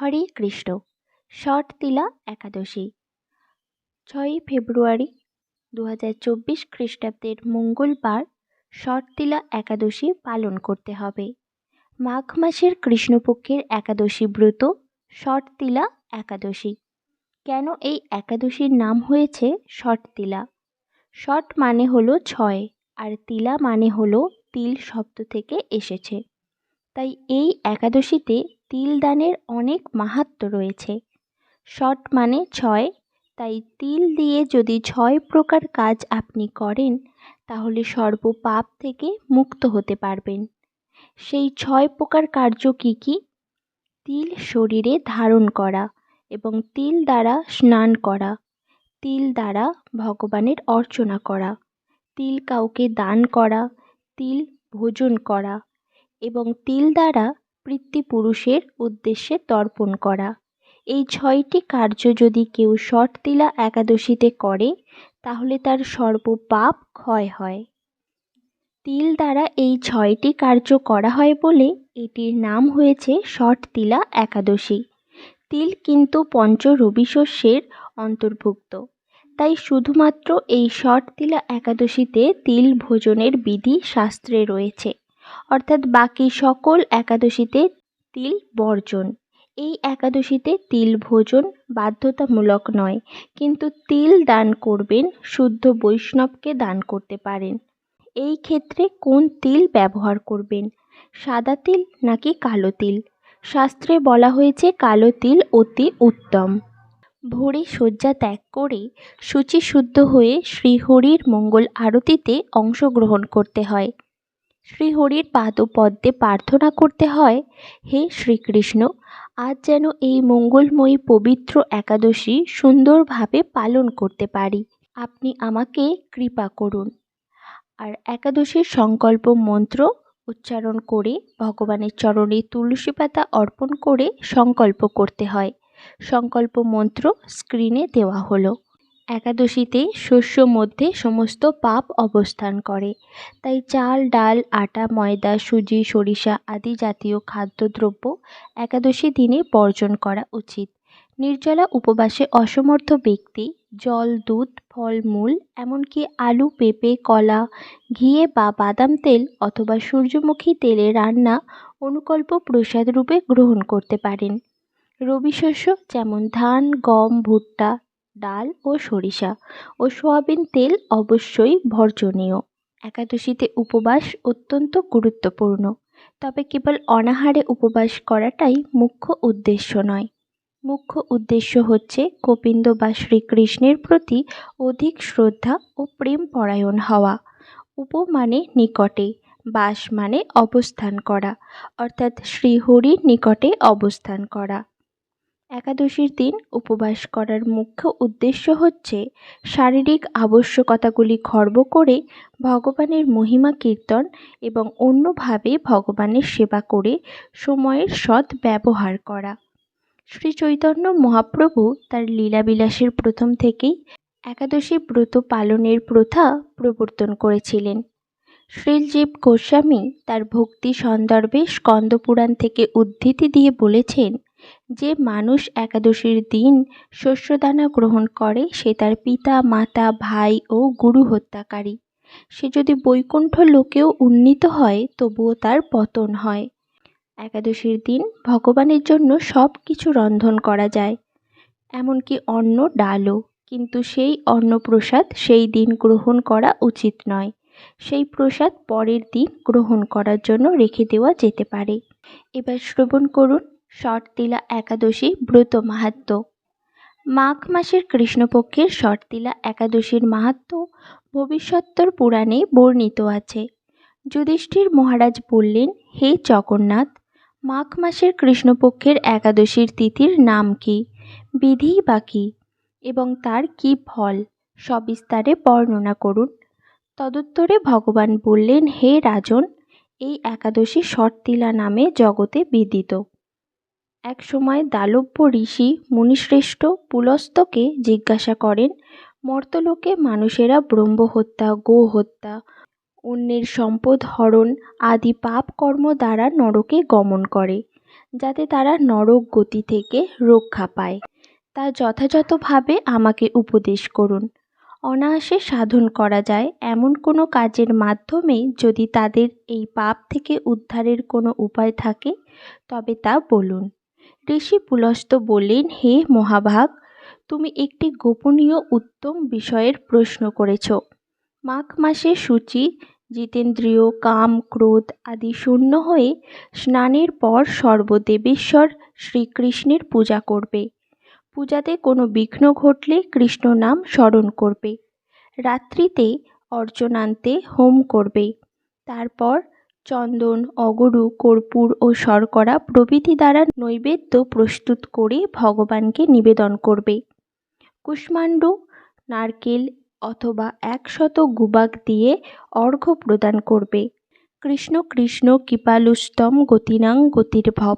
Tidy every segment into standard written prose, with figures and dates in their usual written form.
হরে কৃষ্ণ। ষটতিলা একাদশী 6ই ফেব্রুয়ারি 2024 খ্রিস্টাব্দের মঙ্গলবার ষটতিলা একাদশী পালন করতে হবে। মাঘ মাসের কৃষ্ণপক্ষের একাদশী ব্রত ষটতিলা একাদশী। কেন এই একাদশীর নাম হয়েছে ষটতিলা? ষট মানে হলো 6 আর তিলা মানে হলো তিল শব্দ থেকে এসেছে। তাই এই একাদশীতে তিল দানের অনেক মাহাত্ম্য রয়েছে। ষট মানে 6, তাই তিল দিয়ে যদি 6 প্রকার কাজ আপনি করেন তাহলে সর্ব পাপ থেকে মুক্ত হতে পারবেন। সেই 6 প্রকার কার্য কি কি? তিল শরীরে ধারণ করা এবং তিল দ্বারা স্নান করা, তিল দ্বারা ভগবানের অর্চনা করা, তিল কাউকে দান করা, তিল ভোজন করা এবং তিল দ্বারা পিতৃপুরুষের উদ্দেশ্যে তর্পণ করা। এই 6টি কার্য যদি কেউ ষটতিলা একাদশীতে করে তাহলে তার সর্ব পাপ ক্ষয় হয়। তিল দ্বারা এই 6টি কার্য করা হয় বলে এটির নাম হয়েছে ষটতিলা একাদশী। তিল কিন্তু পঞ্চ রবি শস্যের অন্তর্ভুক্ত, তাই শুধুমাত্র এই ষটতিলা একাদশীতে তিল ভোজনের বিধি শাস্ত্রে রয়েছে, অর্থাৎ বাকি সকল একাদশীতে তিল বর্জন। এই একাদশীতে তিল ভোজন বাধ্যতামূলক নয়, কিন্তু তিল দান করবেন শুদ্ধ বৈষ্ণবকে দান করতে পারেন। এই ক্ষেত্রে কোন তিল ব্যবহার করবেন, সাদা তিল নাকি কালো তিল? শাস্ত্রে বলা হয়েছে কালো তিল অতি উত্তম। ভোরে শয্যা ত্যাগ করে শুচিশুদ্ধ হয়ে শ্রীহরির মঙ্গল আরতিতে অংশগ্রহণ করতে হয়। শ্রীহরির পাদপদ্মে প্রার্থনা করতে হয়, হে শ্রীকৃষ্ণ, আজ যেন এই মঙ্গলময়ী পবিত্র একাদশী সুন্দরভাবে পালন করতে পারি, আপনি আমাকে কৃপা করুন। আর একাদশীর সংকল্প মন্ত্র উচ্চারণ করে ভগবানের চরণে তুলসী পাতা অর্পণ করে সংকল্প করতে হয়। সংকল্প মন্ত্র স্ক্রিনে দেওয়া হলো। একাদশীতে শস্য মধ্যে সমস্ত পাপ অবস্থান করে, তাই চাল, ডাল, আটা, ময়দা, সুজি, সরিষা আদি জাতীয় খাদ্যদ্রব্য একাদশী দিনে বর্জন করা উচিত। নির্জলা উপবাসে অসমর্থ ব্যক্তি জল, দুধ, ফলমূল এমনকি আলু, পেঁপে, কলা, ঘিয়ে বা বাদাম তেল অথবা সূর্যমুখী তেলে রান্না অনুকল্প প্রসাদ রূপে গ্রহণ করতে পারেন। রবি শস্য যেমন ধান, গম, ভুট্টা, ডাল ও সরিষা ও সয়াবিন তেল অবশ্যই বর্জনীয়। একাদশীতে উপবাস অত্যন্ত গুরুত্বপূর্ণ, তবে কেবল অনাহারে উপবাস করাটাই মুখ্য উদ্দেশ্য নয়। মুখ্য উদ্দেশ্য হচ্ছে গোবিন্দ বা শ্রীকৃষ্ণের প্রতি অধিক শ্রদ্ধা ও প্রেম পরায়ণ হওয়া। উপ মানে নিকটে, বাস মানে অবস্থান করা, অর্থাৎ শ্রীহরির নিকটে অবস্থান করা। একাদশীর দিন উপবাস করার মুখ্য উদ্দেশ্য হচ্ছে শারীরিক আবশ্যকতাগুলি খর্ব করে ভগবানের মহিমা কীর্তন এবং অন্যভাবে ভগবানের সেবা করে সময়ের সৎ ব্যবহার করা। শ্রী চৈতন্য মহাপ্রভু তার লীলাবিলাসের প্রথম থেকেই একাদশী ব্রত পালনের প্রথা প্রবর্তন করেছিলেন। শ্রীলজীব গোস্বামী তার ভক্তি সন্দর্ভে স্কন্দপুরাণ থেকে উদ্ধৃতি দিয়ে বলেছেন, যে মানুষ একাদশীর দিন শস্যদানা গ্রহণ করে সে তার পিতা, মাতা, ভাই ও গুরু হত্যাকারী। সে যদি বৈকুণ্ঠ লোকেও উন্নীত হয় তবুও তার পতন হয়। একাদশীর দিন ভগবানের জন্য সব কিছু রন্ধন করা যায়, এমনকি অন্ন, ডালও, কিন্তু সেই অন্নপ্রসাদ সেই দিন গ্রহণ করা উচিত নয়। সেই প্রসাদ পরের দিন গ্রহণ করার জন্য রেখে দেওয়া যেতে পারে। এবার শ্রবণ করুন ষটতিলা একাদশী ব্রত মাহাত্ম্য। মাঘ মাসের কৃষ্ণপক্ষের ষটতিলা একাদশীর মাহাত্ম্য ভবিষ্যোত্তর পুরাণে বর্ণিত আছে। যুধিষ্ঠির মহারাজ বললেন, হে জগন্নাথ, মাঘ মাসের কৃষ্ণপক্ষের একাদশীর তিথির নাম কি, বিধি বা কী এবং তার কি ফল, সবিস্তারে বর্ণনা করুন। তদুত্তরে ভগবান বললেন, হে রাজন, এই একাদশী ষটতিলা নামে জগতে বিদিত। এক সময় দালব্য ঋষি মুনিশ্রেষ্ঠ পুলস্তকে জিজ্ঞাসা করেন, মর্তলোকে মানুষেরা ব্রহ্ম হত্যা, গো হত্যা, অন্যের সম্পদ হরণ আদি পাপ কর্ম দ্বারা নরকে গমন করে। যাতে তারা নরক গতি থেকে রক্ষা পায়, তা যথাযথভাবে আমাকে উপদেশ করুন। অনায়াসে সাধন করা যায় এমন কোনো কাজের মাধ্যমে যদি তাদের এই পাপ থেকে উদ্ধারের কোনো উপায় থাকে তবে তা বলুন। ঋষি পুলস্ত্য বললেন, হে মহাভাগ, তুমি একটি গোপনীয় উত্তম বিষয়ের প্রশ্ন করেছ। মাঘ মাসে শুচি, জিতেন্দ্রিয়, কাম, ক্রোধ আদি শূন্য হয়ে স্নানের পর সর্বদেবেশ্বর শ্রীকৃষ্ণের পূজা করবে। পূজাতে কোনো বিঘ্ন ঘটলে কৃষ্ণ নাম স্মরণ করবে। রাত্রিতে অর্চনান্তে হোম করবে। তারপর চন্দন, অগরু, কর্পূর ও শর্করা প্রভৃতি দ্বারা নৈবেদ্য প্রস্তুত করে ভগবানকে নিবেদন করবে। কুষ্মাণ্ড, নারকেল অথবা 100 গুবাক দিয়ে অর্ঘ্য প্রদান করবে। কৃষ্ণ কৃষ্ণ কৃপালুস্তম গতিনাং গতির্ভব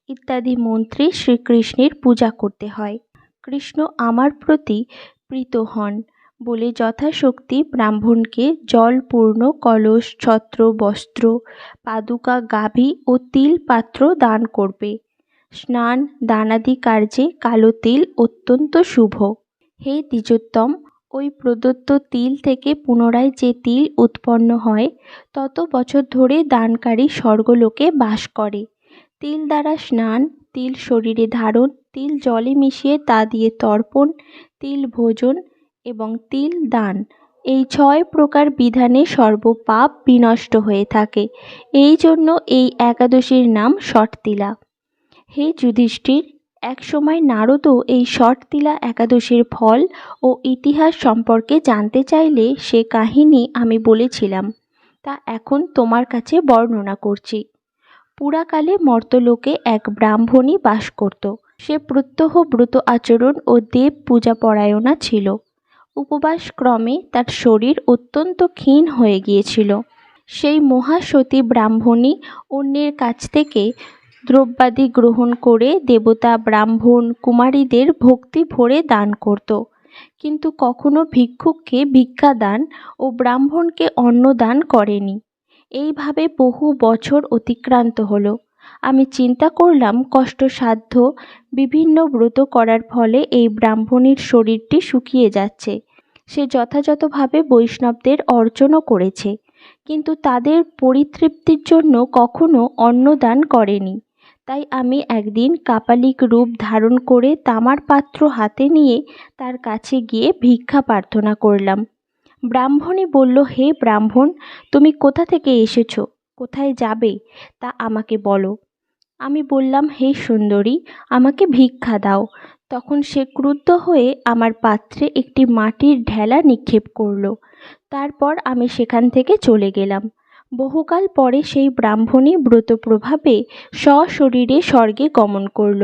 ইত্যাদি মন্ত্রে শ্রীকৃষ্ণের পূজা করতে হয়। কৃষ্ণ আমার প্রতি প্রীত হন বলে যথাশক্তি ব্রাহ্মণকে জলপূর্ণ কলস, ছত্র, বস্ত্র, পাদুকা, গাভী ও তিল পাত্র দান করবে। স্নান দানাদি কার্যে কালো তিল অত্যন্ত শুভ। হে দ্বিজোত্তম, ওই প্রদত্ত তিল থেকে পুনরায় যে তিল উৎপন্ন হয় তত বছর ধরে দানকারী স্বর্গলোকে বাস করে। তিল দ্বারা স্নান, তিল শরীরে ধারণ, তিল জলে মিশিয়ে তা দিয়ে তর্পণ, তিল ভোজন এবং তিল দান, এই 6 প্রকার বিধানে সর্বপাপ বিনষ্ট হয়ে থাকে। এই জন্য এই একাদশীর নাম ষটতিলা। হে যুধিষ্ঠির, একসময় নারদও এই ষটতিলা একাদশীর ফল ও ইতিহাস সম্পর্কে জানতে চাইলে সে কাহিনী আমি বলেছিলাম, তা এখন তোমার কাছে বর্ণনা করছি। পুরাকালে মর্তলোকে এক ব্রাহ্মণী বাস করত। সে প্রত্যহ ব্রত আচরণ ও দেব পূজা পরায়ণা ছিল। উপবাস ক্রমে তার শরীর অত্যন্ত ক্ষীণ হয়ে গিয়েছিল। সেই মহাসতী ব্রাহ্মণী অন্যের কাছ থেকে দ্রব্যাদি গ্রহণ করে দেবতা, ব্রাহ্মণ, কুমারীদের ভক্তি ভরে দান করত, কিন্তু কখনো ভিক্ষুককে ভিক্ষা দান ও ব্রাহ্মণকে অন্ন দান করেনি। এইভাবে বহু বছর অতিক্রান্ত হলো। আমি চিন্তা করলাম, কষ্টসাধ্য বিভিন্ন ব্রত করার ফলে এই ব্রাহ্মণীর শরীরটি শুকিয়ে যাচ্ছে। সে যথাযথভাবে বৈষ্ণবদের অর্চনও করেছে, কিন্তু তাদের পরিতৃপ্তির জন্য কখনো অন্নদান করেনি। তাই আমি একদিন কাপালিক রূপ ধারণ করে তামার পাত্র হাতে নিয়ে তার কাছে গিয়ে ভিক্ষা প্রার্থনা করলাম। ব্রাহ্মণী বলল, হে ব্রাহ্মণ, তুমি কোথা থেকে এসেছো, কোথায় যাবে তা আমাকে বলো। আমি বললাম, হে সুন্দরী, আমাকে ভিক্ষা দাও। তখন সে ক্রুদ্ধ হয়ে আমার পাত্রে একটি মাটির ঢেলা নিক্ষেপ করলো। তারপর আমি সেখান থেকে চলে গেলাম। বহুকাল পরে সেই ব্রাহ্মণী ব্রত প্রভাবে সশরীরে স্বর্গে গমন করল।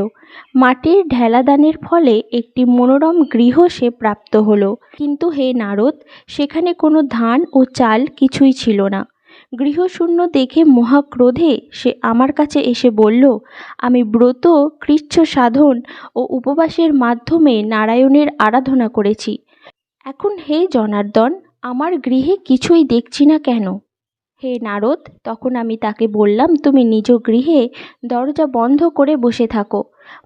মাটির ঢেলাদানের ফলে একটি মনোরম গৃহ সে প্রাপ্ত হলো। কিন্তু হে নারদ, সেখানে কোনো ধান ও চাল কিছুই ছিল না। গৃহশূন্য দেখে মহাক্রোধে সে আমার কাছে এসে বলল, আমি ব্রত, কৃচ্ছ সাধন ও উপবাসের মাধ্যমে নারায়ণের আরাধনা করেছি। এখন হে জনার্দন, আমার গৃহে কিছুই দেখছি না কেন? হে নারদ, তখন আমি তাকে বললাম, তুমি নিজ গৃহে দরজা বন্ধ করে বসে থাকো।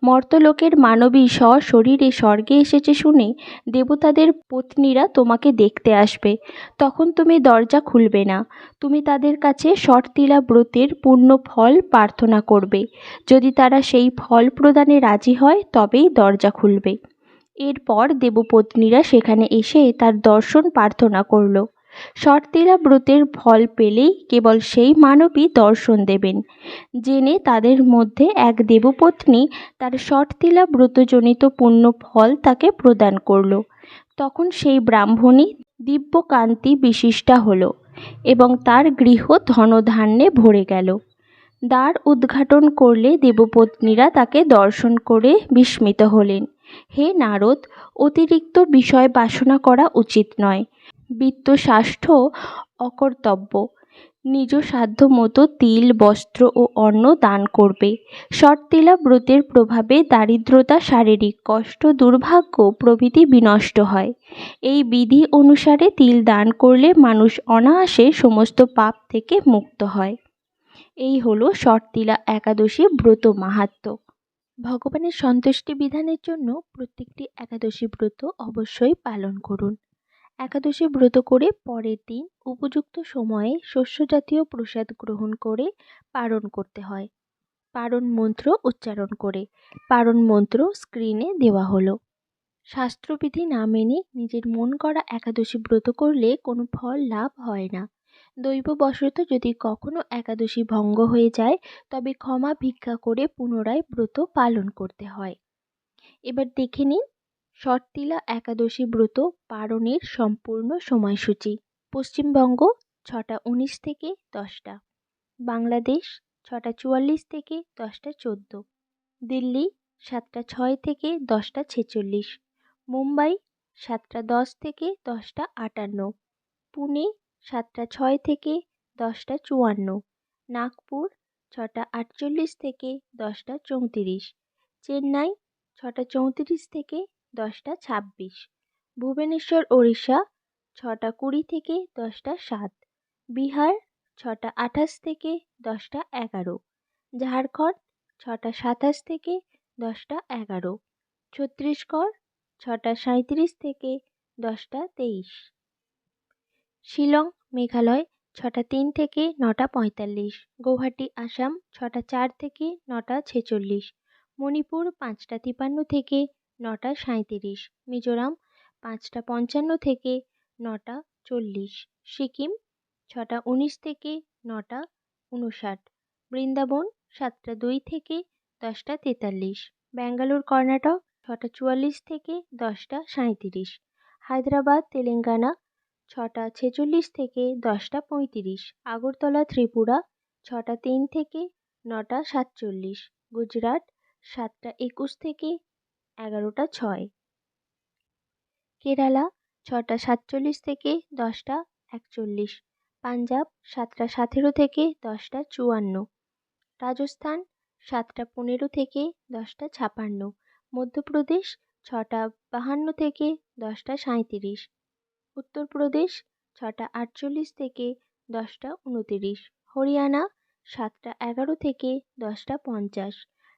মর্তলোকের মানবী সশরীরে স্বর্গে এসেছে শুনে দেবতাদের পত্নীরা তোমাকে দেখতে আসবে। তখন তুমি দরজা খুলবে না। তুমি তাদের কাছে ষটতিলা ব্রতের পূর্ণ ফল প্রার্থনা করবে। যদি তারা সেই ফল প্রদানে রাজি হয় তবেই দরজা খুলবে। এরপর দেবপত্নীরা সেখানে এসে তার দর্শন প্রার্থনা করল। ষটতিলা ব্রতের ফল পেলেই কেবল সেই মানবী দর্শন দেবেন। জেনে তাদের মধ্যে এক দেবপত্নী তার ষটতিলা ব্রতজনিত পুণ্য ফল তাকে প্রদান করল। তখন সেই ব্রাহ্মণী দিব্যকান্তি বিশিষ্টা হল এবং তার গৃহ ধনধান্যে ভরে গেল। দ্বার উদ্ঘাটন করলে দেবপত্নীরা তাকে দর্শন করে বিস্মিত হলেন। হে নারদ, অতিরিক্ত বিষয় বাসনা করা উচিত নয়। বিত্তশাষ্ঠ অকর্তব্য। নিজ সাধ্য মতো তিল, বস্ত্র ও অন্ন দান করবে। ষটতিলা ব্রতের প্রভাবে দারিদ্রতা, শারীরিক কষ্ট, দুর্ভাগ্য প্রভৃতি বিনষ্ট হয়। এই বিধি অনুসারে তিল দান করলে মানুষ অনায়াসে সমস্ত পাপ থেকে মুক্ত হয়। এই হলো শর্তিলা একাদশী ব্রত মাহাত্ম্য। ভগবানের সন্তুষ্টি বিধানের জন্য প্রত্যেকটি একাদশী ব্রত অবশ্যই পালন করুন। একাদশী ব্রত করে পরের দিন উপযুক্ত সময়ে শস্যজাতীয় প্রসাদ গ্রহণ করে পারণ করতে হয়। পারণ মন্ত্র উচ্চারণ করে। পারণ মন্ত্র স্ক্রিনে দেওয়া হলো। শাস্ত্রবিধি না মেনে নিজের মন করা একাদশী ব্রত করলে কোনো ফল লাভ হয় না। দৈববশত যদি কখনো একাদশী ভঙ্গ হয়ে যায় তবে ক্ষমা ভিক্ষা করে পুনরায় ব্রত পালন করতে হয়। এবার দেখে নিন শর্তিলা একাদশী ব্রত পালনের সম্পূর্ণ সময়সূচি। পশ্চিমবঙ্গ 6টা 19 থেকে 10টা, বাংলাদেশ 6টা 44 থেকে 10টা 14, দিল্লি 7টা 6 থেকে 10টা 46, মুম্বাই 7টা 10 থেকে 10টা 58, পুনে 7টা 6 থেকে 10টা 54, নাগপুর 6টা 48 থেকে 10টা 34, চেন্নাই 6টা 34 থেকে 10টা 26, ভুবনেশ্বর ওড়িশা 6টা 20 থেকে 10টা 7, বিহার 6টা 28 থেকে 10টা 11, ঝাড়খণ্ড 6টা 27 থেকে 10টা 11, ছত্তিশগড় 6টা 37 থেকে 10টা 23, শিলং মেঘালয় 6টা 3 থেকে 9টা 45, গৌহাটি আসাম 6টা 4 থেকে 9টা 46, মণিপুর 5টা 53 থেকে 9টা 37, মিজোরাম 5টা 55 থেকে 9টা 40, সিকিম 6টা 19 থেকে 9টা 59, বৃন্দাবন 7টা 2 থেকে 10টা 43, ব্যাঙ্গালোর কর্ণাটক 6টা 44 থেকে 10টা 37, হায়দ্রাবাদ তেলেঙ্গানা 6টা 46 থেকে 10টা 35, আগরতলা ত্রিপুরা 6টা 3 থেকে 9টা 47, গুজরাট 7টা 21 থেকে 11টা 6, কেরালা 6টা 47 থেকে 10টা 41, পাঞ্জাব 7টা 17 থেকে 10টা 54, রাজস্থান 7টা 15 থেকে 10টা 56, মধ্যপ্রদেশ 6টা 52 থেকে 10টা 37, উত্তরপ্রদেশ 6টা 48 থেকে 10টা 29, হরিয়ানা 7টা 11 থেকে 10টা 50,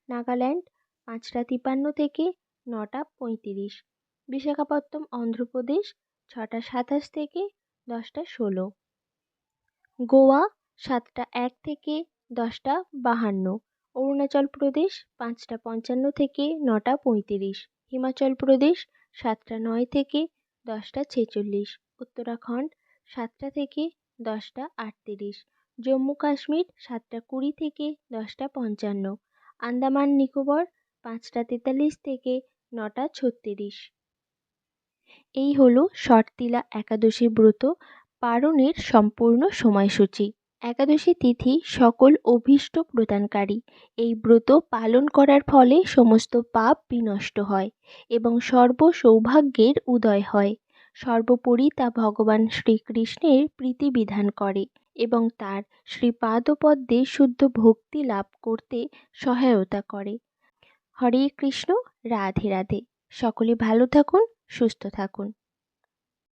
নাগাল্যান্ড 5টা 53 থেকে 9টা 35, বিশাখাপত্তনম অন্ধ্রপ্রদেশ 6টা 27 থেকে 10টা 16, গোয়া 7টা 1 থেকে 10টা 52, অরুণাচল প্রদেশ 5টা 55 থেকে 9টা 35, হিমাচল প্রদেশ 7টা 9 থেকে 10টা 46, উত্তরাখণ্ড 7টা থেকে 10টা 38, জম্মু কাশ্মীর 7টা 20 থেকে 10টা 55, আন্দামান নিকোবর 5টা 43 থেকে 9টা 36। এই হলো শর্তিলা একাদশী ব্রত পালনের সম্পূর্ণ সময়সূচি। একাদশী তিথি সকল অভীষ্ট প্রদানকারী। এই ব্রত পালন করার ফলে সমস্ত পাপ বিনষ্ট হয় এবং সর্ব সৌভাগ্যের উদয় হয়। সর্বোপরি তা ভগবান শ্রীকৃষ্ণের প্রীতি বিধান করে এবং তার শ্রীপাদপদ্মে শুদ্ধ ভক্তি লাভ করতে সহায়তা করে। হরে কৃষ্ণ, রাধে রাধে। সকলে ভালো থাকুন, সুস্থ থাকুন।